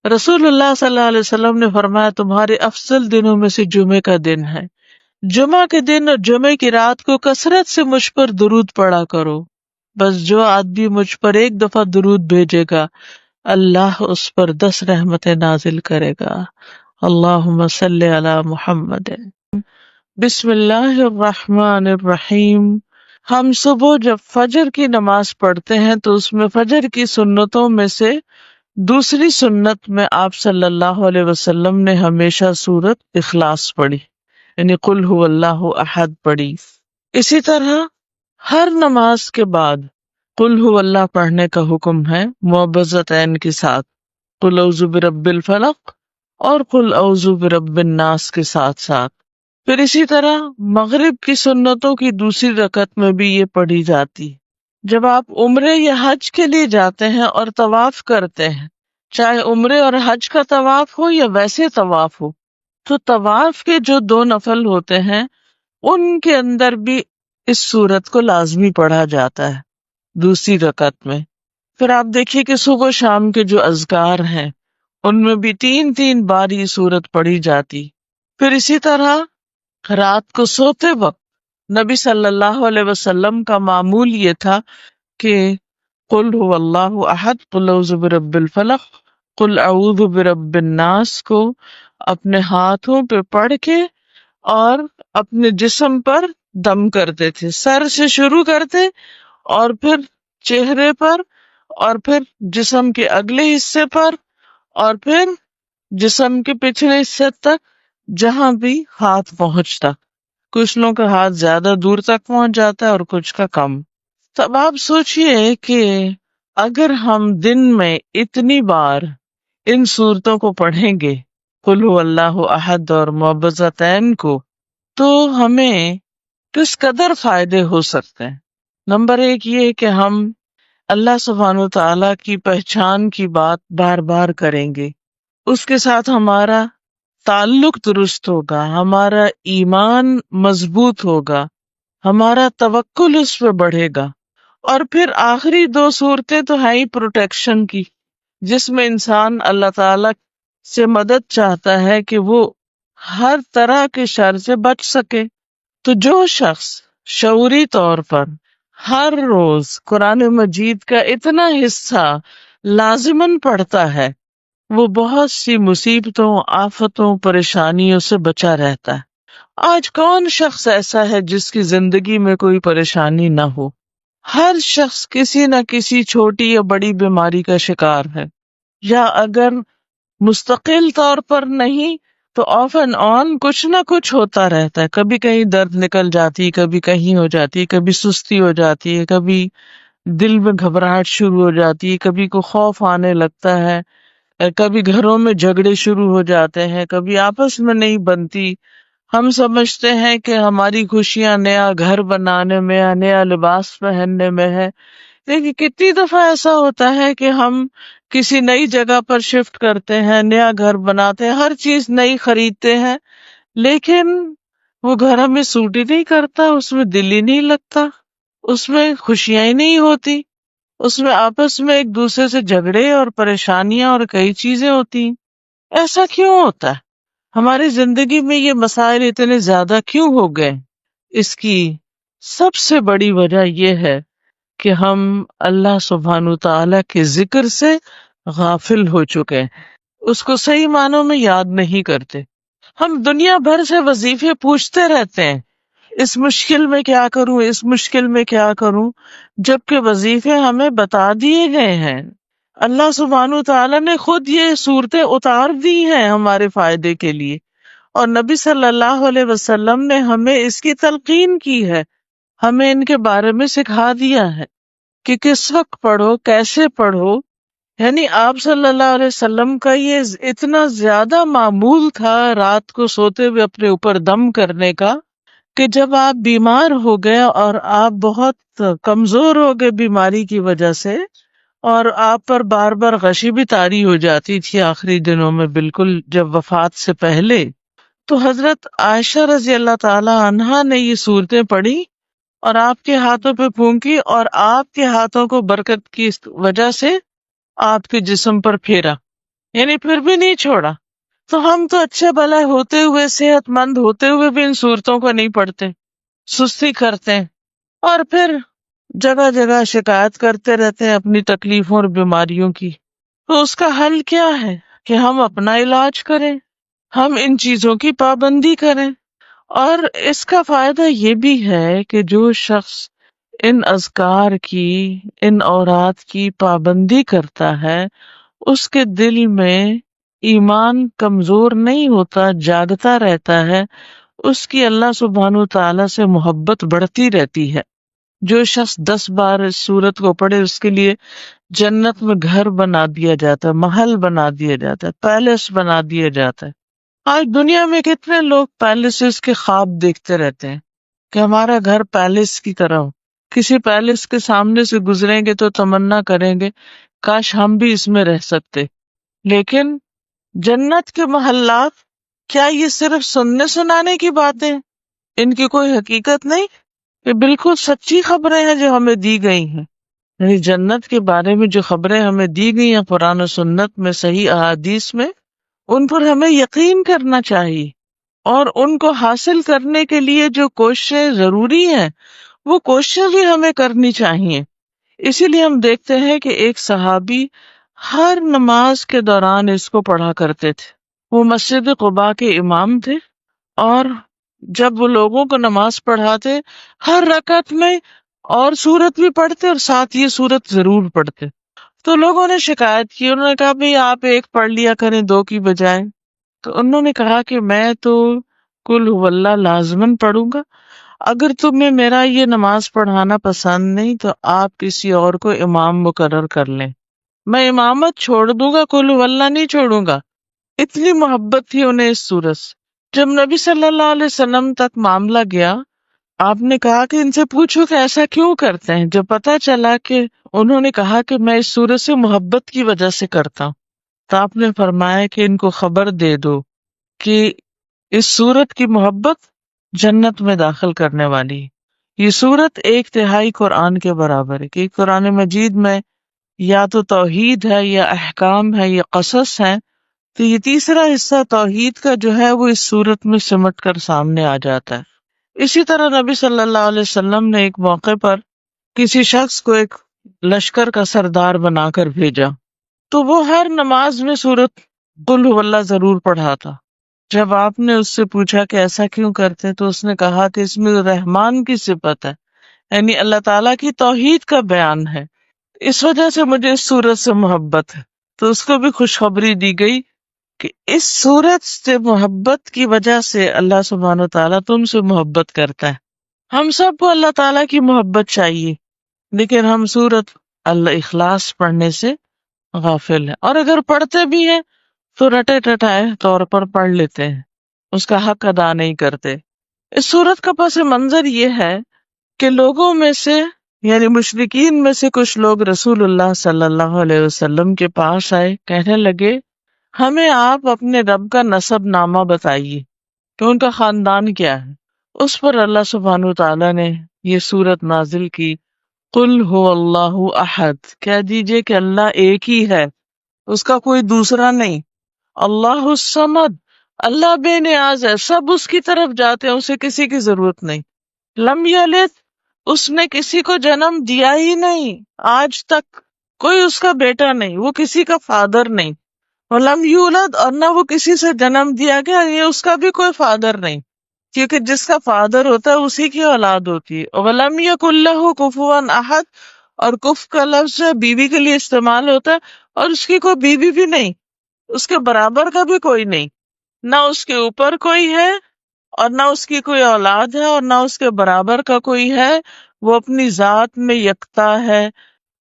رسول اللہ صلی اللہ علیہ وسلم نے فرمایا تمہارے افضل دنوں میں سے جمعے کا دن ہے، جمعہ کے دن اور جمعے کی رات کو کثرت سے مجھ پر درود پڑا کرو، بس جو آدمی مجھ پر ایک دفعہ درود بھیجے گا اللہ اس پر 10 رحمتیں نازل کرے گا۔ اللہم صلی علی محمد۔ بسم اللہ الرحمن الرحیم۔ ہم صبح جب فجر کی نماز پڑھتے ہیں تو اس میں فجر کی سنتوں میں سے دوسری سنت میں آپ صلی اللہ علیہ وسلم نے ہمیشہ سورت اخلاص پڑھی، یعنی قل هو اللہ احد پڑھی۔ اسی طرح ہر نماز کے بعد قل هو اللہ پڑھنے کا حکم ہے معوذتین کے ساتھ، قل اعوذ برب الفلق اور قل اعوذ برب الناس کے ساتھ ساتھ۔ پھر اسی طرح مغرب کی سنتوں کی دوسری رکعت میں بھی یہ پڑھی جاتی۔ جب آپ عمرے یا حج کے لیے جاتے ہیں اور طواف کرتے ہیں، چاہے عمرے اور حج کا طواف ہو یا ویسے طواف ہو، تو طواف کے جو 2 نفل ہوتے ہیں ان کے اندر بھی اس سورت کو لازمی پڑھا جاتا ہے دوسری رکعت میں۔ پھر آپ دیکھیے کہ صبح و شام کے جو اذکار ہیں ان میں بھی 3 بار یہ سورت پڑھی جاتی۔ پھر اسی طرح رات کو سوتے وقت نبی صلی اللہ علیہ وسلم کا معمول یہ تھا کہ قل هو اللہ احد، قل اعوذ برب الفلق، قل اعوذ برب الناس کو اپنے ہاتھوں پہ پڑھ کے اور اپنے جسم پر دم کرتے تھے، سر سے شروع کرتے اور پھر چہرے پر اور پھر جسم کے اگلے حصے پر اور پھر جسم کے پچھلے حصے تک جہاں بھی ہاتھ پہنچتا۔ کچھ لوگوں کا ہاتھ زیادہ دور تک پہنچ جاتا ہے اور کچھ کا کم۔ تو اب آپ سوچئے کہ اگر ہم دن میں اتنی بار ان صورتوں کو پڑھیں گے، قل هو اللہ احد اور معوذتین کو، تو ہمیں کس قدر فائدے ہو سکتے ہیں۔ نمبر 1 یہ کہ ہم اللہ سبحانہ و تعالیٰ کی پہچان کی بات بار بار کریں گے، اس کے ساتھ ہمارا تعلق درست ہوگا، ہمارا ایمان مضبوط ہوگا، ہمارا توکل اس پہ بڑھے گا۔ اور پھر آخری 2 صورتیں تو ہیں ہی پروٹیکشن کی، جس میں انسان اللہ تعالی سے مدد چاہتا ہے کہ وہ ہر طرح کے شر سے بچ سکے۔ تو جو شخص شعوری طور پر ہر روز قرآن مجید کا اتنا حصہ لازماً پڑھتا ہے، وہ بہت سی مصیبتوں، آفتوں، پریشانیوں سے بچا رہتا ہے۔ آج کون شخص ایسا ہے جس کی زندگی میں کوئی پریشانی نہ ہو؟ ہر شخص کسی نہ کسی چھوٹی یا بڑی بیماری کا شکار ہے، یا اگر مستقل طور پر نہیں تو آف اینڈ آن کچھ نہ کچھ ہوتا رہتا ہے۔ کبھی کہیں درد نکل جاتی، کبھی کہیں ہو جاتی، کبھی سستی ہو جاتی ہے، کبھی دل میں گھبراہٹ شروع ہو جاتی ہے، کبھی کو خوف آنے لگتا ہے، کبھی گھروں میں جھگڑے شروع ہو جاتے ہیں، کبھی آپس میں نہیں بنتی۔ ہم سمجھتے ہیں کہ ہماری خوشیاں نیا گھر بنانے میں یا نیا لباس پہننے میں ہے، لیکن کتنی دفعہ ایسا ہوتا ہے کہ ہم کسی نئی جگہ پر شفٹ کرتے ہیں، نیا گھر بناتے ہیں، ہر چیز نئی خریدتے ہیں، لیکن وہ گھر ہمیں سوٹ ہی نہیں کرتا، اس میں دل ہی نہیں لگتا، اس میں خوشیاں ہی نہیں ہوتی، اس میں آپس میں ایک دوسرے سے جھگڑے اور پریشانیاں اور کئی چیزیں ہوتی ہیں۔ ایسا کیوں ہوتا ہے؟ ہماری زندگی میں یہ مسائل اتنے زیادہ کیوں ہو گئے؟ اس کی سب سے بڑی وجہ یہ ہے کہ ہم اللہ سبحانہ تعالیٰ کے ذکر سے غافل ہو چکے ہیں، اس کو صحیح معنوں میں یاد نہیں کرتے۔ ہم دنیا بھر سے وظیفے پوچھتے رہتے ہیں، اس مشکل میں کیا کروں، اس مشکل میں کیا کروں، جبکہ وظیفے ہمیں بتا دیے گئے ہیں۔ اللہ سبحانہ تعالیٰ نے خود یہ صورتیں اتار دی ہیں ہمارے فائدے کے لیے، اور نبی صلی اللہ علیہ وسلم نے ہمیں اس کی تلقین کی ہے، ہمیں ان کے بارے میں سکھا دیا ہے کہ کس وقت پڑھو، کیسے پڑھو۔ یعنی آپ صلی اللہ علیہ وسلم کا یہ اتنا زیادہ معمول تھا رات کو سوتے ہوئے اپنے اوپر دم کرنے کا، کہ جب آپ بیمار ہو گئے اور آپ بہت کمزور ہو گئے بیماری کی وجہ سے، اور آپ پر بار بار غشی بھی طاری ہو جاتی تھی آخری دنوں میں، بالکل جب وفات سے پہلے، تو حضرت عائشہ رضی اللہ تعالی عنہا نے یہ صورتیں پڑھی اور آپ کے ہاتھوں پہ پھونکی، اور آپ کے ہاتھوں کو برکت کی وجہ سے آپ کے جسم پر پھیرا، یعنی پھر بھی نہیں چھوڑا. تو ہم تو اچھے بھلے ہوتے ہوئے، صحت مند ہوتے ہوئے بھی ان صورتوں کو نہیں پڑھتے، سستی کرتے ہیں، اور پھر جگہ جگہ شکایت کرتے رہتے ہیں اپنی تکلیفوں اور بیماریوں کی. تو اس کا حل کیا ہے کہ ہم اپنا علاج کریں، ہم ان چیزوں کی پابندی کریں. اور اس کا فائدہ یہ بھی ہے کہ جو شخص ان اذکار کی، ان اورات کی پابندی کرتا ہے، اس کے دل میں ایمان کمزور نہیں ہوتا، جاگتا رہتا ہے، اس کی اللہ سبحانہ تعالیٰ سے محبت بڑھتی رہتی ہے. جو شخص 10 بار اس سورت کو پڑھے، اس کے لیے جنت میں گھر بنا دیا جاتا ہے، محل بنا دیا جاتا ہے، پیلس بنا دیا جاتا ہے. آج دنیا میں کتنے لوگ پیلسز کے خواب دیکھتے رہتے ہیں کہ ہمارا گھر پیلس کی طرح ہو. کسی پیلس کے سامنے سے گزریں گے تو تمنا کریں گے کاش ہم بھی اس میں رہ سکتے. لیکن جنت کے محلات، کیا یہ صرف سننے سنانے کی باتیں؟ ان کی کوئی حقیقت نہیں؟ یہ بالکل سچی خبریں ہیں جو ہمیں دی گئی ہیں. یعنی جنت کے بارے میں جو خبریں ہمیں دی گئی ہیں قرآن و سنت میں، صحیح احادیث میں، ان پر ہمیں یقین کرنا چاہیے، اور ان کو حاصل کرنے کے لیے جو کوششیں ضروری ہیں وہ کوششیں بھی ہمیں کرنی چاہیے. اسی لیے ہم دیکھتے ہیں کہ ایک صحابی ہر نماز کے دوران اس کو پڑھا کرتے تھے. وہ مسجد قباء کے امام تھے، اور جب وہ لوگوں کو نماز پڑھاتے، ہر رکعت میں اور سورت بھی پڑھتے اور ساتھ یہ سورت ضرور پڑھتے. تو لوگوں نے شکایت کی، انہوں نے کہا بھئی آپ ایک پڑھ لیا کریں 2 کی بجائے. تو انہوں نے کہا کہ میں تو قل هو اللہ لازماً پڑھوں گا، اگر تمہیں میرا یہ نماز پڑھانا پسند نہیں تو آپ کسی اور کو امام مقرر کر لیں، میں امامت چھوڑ دوں گا، قل هو اللہ نہیں چھوڑوں گا. اتنی محبت تھی انہیں اس سورت سے. جب نبی صلی اللہ علیہ وسلم تک معاملہ گیا، آپ نے کہا کہ ان سے پوچھو کہ ایسا کیوں کرتے ہیں. جب پتا چلا کہ انہوں نے کہا کہ میں اس سورت سے محبت کی وجہ سے کرتا ہوں، تو آپ نے فرمایا کہ ان کو خبر دے دو کہ اس سورت کی محبت جنت میں داخل کرنے والی ہے. یہ سورت 1/3 قرآن کے برابر ہے، کہ قرآن مجید میں یا تو توحید ہے، یا احکام ہے، یا قصص ہے. تو یہ تیسرا حصہ توحید کا جو ہے وہ اس صورت میں سمٹ کر سامنے آ جاتا ہے. اسی طرح نبی صلی اللہ علیہ وسلم نے ایک موقع پر کسی شخص کو ایک لشکر کا سردار بنا کر بھیجا، تو وہ ہر نماز میں سورت قل هو اللہ ضرور پڑھا تھا. جب آپ نے اس سے پوچھا کہ ایسا کیوں کرتے، تو اس نے کہا کہ اس میں رحمان کی صفت ہے، یعنی اللہ تعالیٰ کی توحید کا بیان ہے، اس وجہ سے مجھے اس سورت سے محبت ہے. تو اس کو بھی خوشخبری دی گئی کہ اس سورت سے محبت کی وجہ سے اللہ سبحانہ و تعالیٰ تم سے محبت کرتا ہے. ہم سب کو اللہ تعالیٰ کی محبت چاہیے، لیکن ہم سورت الاخلاص پڑھنے سے غافل ہیں، اور اگر پڑھتے بھی ہیں تو رٹے ٹٹائے طور پر پڑھ لیتے ہیں، اس کا حق ادا نہیں کرتے. اس سورت کا پس منظر یہ ہے کہ لوگوں میں سے، یعنی مشرکین میں سے کچھ لوگ رسول اللہ صلی اللہ علیہ وسلم کے پاس آئے، کہنے لگے ہمیں آپ اپنے رب کا نسب نامہ بتائیے کہ ان کا خاندان کیا ہے. اس پر اللہ سبحانہ تعالیٰ نے یہ سورت نازل کی، قل هو اللہ احد، کہہ دیجئے کہ اللہ ایک ہی ہے، اس کا کوئی دوسرا نہیں. اللہ الصمد، اللہ بے نیاز ہے، سب اس کی طرف جاتے ہیں، اسے کسی کی ضرورت نہیں. لم یلد، اس نے کسی کو جنم دیا ہی نہیں، آج تک کوئی اس کا بیٹا نہیں، وہ کسی کا فادر نہیں. ولم یولد، اور نہ وہ کسی سے جنم دیا گیا، یہ اس کا بھی کوئی فادر نہیں، کیونکہ جس کا فادر ہوتا ہے اسی کی اولاد ہوتی ہے. ولم یکن لہ کفوا احد، اور کف کا لفظ بیوی کے لیے استعمال ہوتا ہے، اور اس کی کوئی بیوی بھی نہیں، اس کے برابر کا بھی کوئی نہیں، نہ اس کے اوپر کوئی ہے اور نہ اس کی کوئی اولاد ہے اور نہ اس کے برابر کا کوئی ہے. وہ اپنی ذات میں یکتا ہے،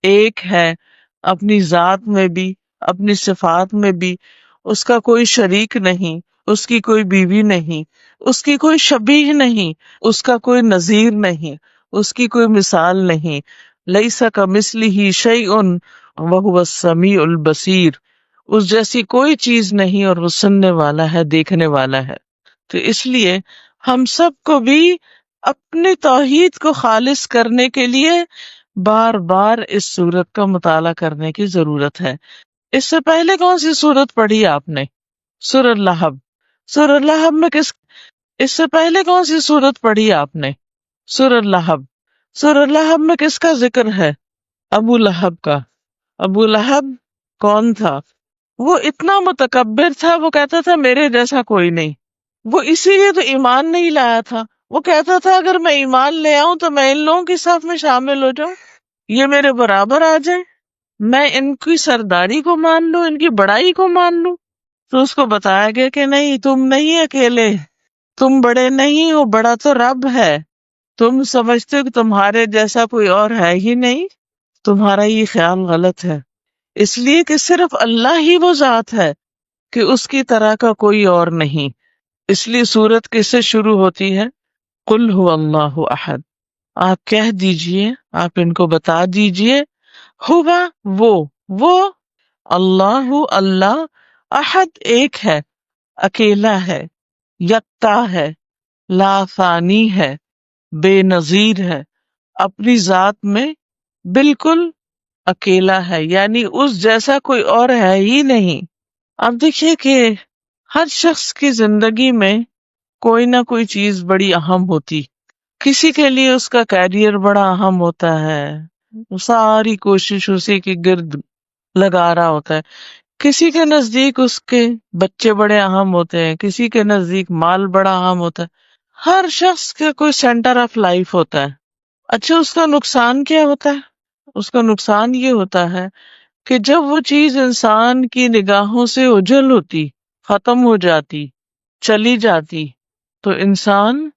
ایک ہے، اپنی ذات میں بھی، اپنی صفات میں بھی. اس کا کوئی شریک نہیں، اس کی کوئی بیوی نہیں، اس کی کوئی شبیہ نہیں، اس کا کوئی نظیر نہیں، اس کی کوئی مثال نہیں. لیس کمثلہ شیء وہو السمیع البصیر، اس جیسی کوئی چیز نہیں اور وہ سننے والا ہے، دیکھنے والا ہے. تو اس لیے ہم سب کو بھی اپنی توحید کو خالص کرنے کے لیے بار بار اس سورت کا مطالعہ کرنے کی ضرورت ہے. اس سے پہلے کون سی سورت پڑھی آپ نے؟ سورہ لہب. سورہ لہب میں اس سے پہلے کون سی سورت پڑھی آپ نے؟ سورہ لہب. سورہ لہب میں کس کا ذکر ہے؟ ابو لہب کا. ابو لہب کون تھا؟ وہ اتنا متکبر تھا، وہ کہتا تھا میرے جیسا کوئی نہیں. وہ اسی لیے تو ایمان نہیں لایا تھا. وہ کہتا تھا اگر میں ایمان لے آؤں تو میں ان لوگوں کی صف میں شامل ہو جاؤں، یہ میرے برابر آ جائیں، میں ان کی سرداری کو مان لوں، ان کی بڑائی کو مان لوں. تو اس کو بتایا گیا کہ نہیں، تم نہیں اکیلے، تم بڑے نہیں ہو، بڑا تو رب ہے. تم سمجھتے ہو کہ تمہارے جیسا کوئی اور ہے ہی نہیں، تمہارا یہ خیال غلط ہے. اس لیے کہ صرف اللہ ہی وہ ذات ہے کہ اس کی طرح کا کوئی اور نہیں. اس لیے سورت کس سے شروع ہوتی ہے؟ قل هو اللہ احد. آپ کہہ دیجئے، آپ ان کو بتا دیجئے، ہوا وہ اللہ اللہ، احد ایک ہے، اکیلا ہے، یکتا ہے، لا ثانی ہے، بے نظیر ہے، اپنی ذات میں بالکل اکیلا ہے، یعنی اس جیسا کوئی اور ہے ہی نہیں. اب دیکھیے کہ ہر شخص کی زندگی میں کوئی نہ کوئی چیز بڑی اہم ہوتی. کسی کے لیے اس کا کیریئر بڑا اہم ہوتا ہے، وہ ساری کوشش اسی کی گرد لگا رہا ہوتا ہے. کسی کے نزدیک اس کے بچے بڑے اہم ہوتے ہیں، کسی کے نزدیک مال بڑا اہم ہوتا ہے. ہر شخص کا کوئی سینٹر آف لائف ہوتا ہے. اچھا، اس کا نقصان کیا ہوتا ہے؟ اس کا نقصان یہ ہوتا ہے کہ جب وہ چیز انسان کی نگاہوں سے اوجھل ہوتی، ختم ہو جاتی، چلی جاتی، تو انسان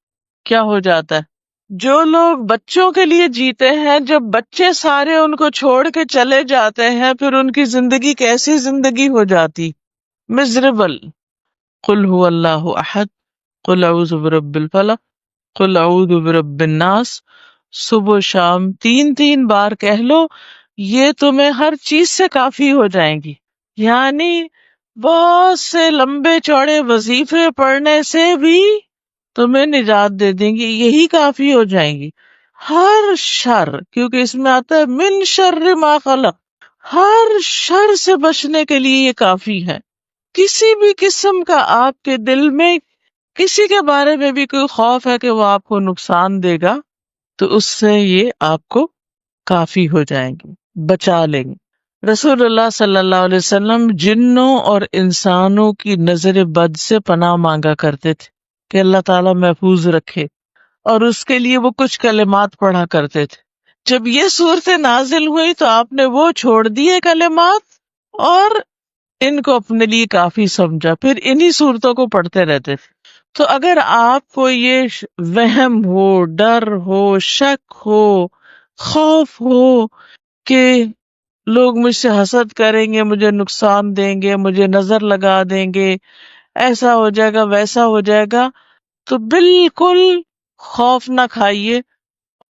کیا ہو جاتا ہے؟ جو لوگ بچوں کے لیے جیتے ہیں، جب بچے سارے ان کو چھوڑ کے چلے جاتے ہیں، پھر ان کی زندگی کیسی زندگی ہو جاتی؟ مزریبل. قل هو اللہ احد، قل اعوذ برب الفلق، قل اعوذ برب الناس. صبح شام 3 بار کہہ لو، یہ تمہیں ہر چیز سے کافی ہو جائیں گی. یعنی بہت سے لمبے چوڑے وظیفے پڑھنے سے بھی تمہیں نجات دے دیں گی، یہی کافی ہو جائیں گی. ہر شر، کیونکہ اس میں آتا ہے من شر ما خلق، ہر شر سے بچنے کے لیے یہ کافی ہے. کسی بھی قسم کا آپ کے دل میں کسی کے بارے میں بھی کوئی خوف ہے کہ وہ آپ کو نقصان دے گا، تو اس سے یہ آپ کو کافی ہو جائیں گے، بچا لیں گے. رسول اللہ صلی اللہ علیہ وسلم جنوں اور انسانوں کی نظر بد سے پناہ مانگا کرتے تھے کہ اللہ تعالیٰ محفوظ رکھے، اور اس کے لیے وہ کچھ کلمات پڑھا کرتے تھے. جب یہ صورتیں نازل ہوئی تو آپ نے وہ چھوڑ دیے کلمات اور ان کو اپنے لیے کافی سمجھا، پھر انہی صورتوں کو پڑھتے رہتے تھے. تو اگر آپ کو یہ وہم ہو، ڈر ہو، شک ہو، خوف ہو کہ لوگ مجھ سے حسد کریں گے، مجھے نقصان دیں گے، مجھے نظر لگا دیں گے، ایسا ہو جائے گا، ویسا ہو جائے گا، تو بالکل خوف نہ کھائیے،